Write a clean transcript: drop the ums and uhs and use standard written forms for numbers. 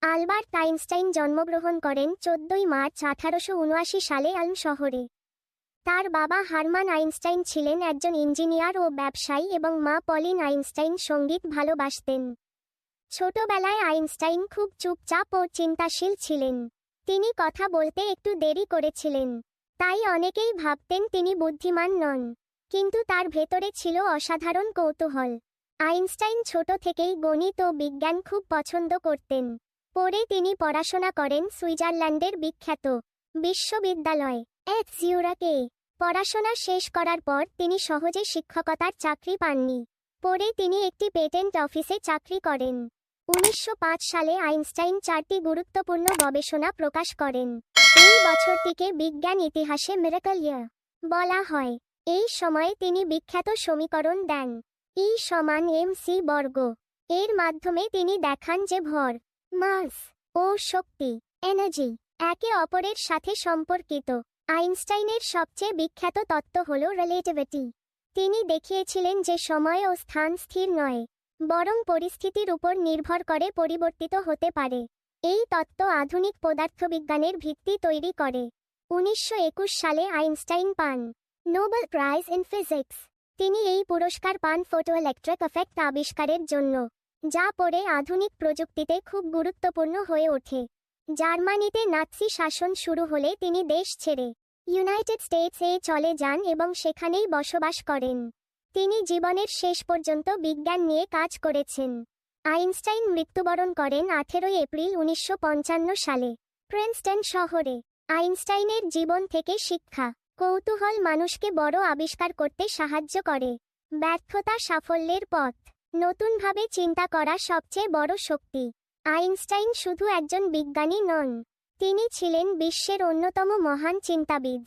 Albert Einstein জন্মগ্রহণ করেন ১৪ই মার্চ ১৮৭৯ সালে আলম শহরে। তার বাবা হারমান আইনস্টাইন ছিলেন একজন ইঞ্জিনিয়ার ও ব্যবসায়ী এবং মা পলিন আইনস্টাইন সঙ্গীত ভালোবাসতেন। ছোটবেলায় আইনস্টাইন খুব চুপচাপ ও চিন্তাশীল ছিলেন। তিনি কথা বলতে একটু দেরি করেছিলেন, তাই অনেকেই ভাবতেন তিনি বুদ্ধিমান নন। কিন্তু তার ভেতরে ছিল অসাধারণ কৌতূহল। আইনস্টাইন ছোট থেকেই গণিত ও বিজ্ঞান খুব পছন্দ করতেন। পরে তিনি পড়াশোনা করেন সুইজারল্যান্ডের বিখ্যাত বিশ্ববিদ্যালয় জিউরিখে। পড়াশোনা শেষ করার পর তিনি সহজে শিক্ষকতার চাকরি পাননি। পরে তিনি একটি পেটেন্ট অফিসে চাকরি করেন। ১৯০৫ সালে আইনস্টাইন ৪টি গুরুত্বপূর্ণ গবেষণা প্রকাশ করেন। এই বছরটিকে বিজ্ঞান ইতিহাসে মিরাকল ইয়ার বলা হয়। এই সময়ে তিনি বিখ্যাত সমীকরণ দেন, E = mc বর্গ। এর মাধ্যমে তিনি দেখান যে ভর, মাস ও শক্তি, এনার্জি, একে অপরের সাথে সম্পর্কিত। আইনস্টাইনের সবচেয়ে বিখ্যাত তত্ত্ব হল রিলেটিভিটি। তিনি দেখিয়েছিলেন যে সময় ও স্থান স্থির নয়, বরং পরিস্থিতির উপর নির্ভর করে পরিবর্তিত হতে পারে। এই তত্ত্ব আধুনিক পদার্থবিজ্ঞানের ভিত্তি তৈরি করে। ১৯২১ সালে আইনস্টাইন পান নোবেল প্রাইজ ইন ফিজিক্স। তিনি এই পুরস্কার পান ফটোইলেকট্রিক এফেক্ট আবিষ্কারের জন্য, যা পরে আধুনিক প্রযুক্তিতে খুব গুরুত্বপূর্ণ হয়ে ওঠে। জার্মানিতে নাৎসি শাসন শুরু হলে তিনি দেশ ছেড়ে ইউনাইটেড স্টেটসে চলে যান এবং সেখানেই বসবাস করেন। তিনি জীবনের শেষ পর্যন্ত বিজ্ঞান নিয়ে কাজ করেছেন। আইনস্টাইন মৃত্যুবরণ করেন ১৮ এপ্রিল ১৯৫৫ সালে প্রিন্সটন শহরে। আইনস্টাইনের জীবন থেকে শিক্ষা: কৌতূহল মানুষকে বড় আবিষ্কার করতে সাহায্য করে। ব্যর্থতা সাফল্যের পথ। নতুনভাবে চিন্তা করা সবচেয়ে বড় শক্তি। আইনস্টাইন শুধু একজন বিজ্ঞানী নন, তিনি ছিলেন বিশ্বের অন্যতম মহান চিন্তাবিদ।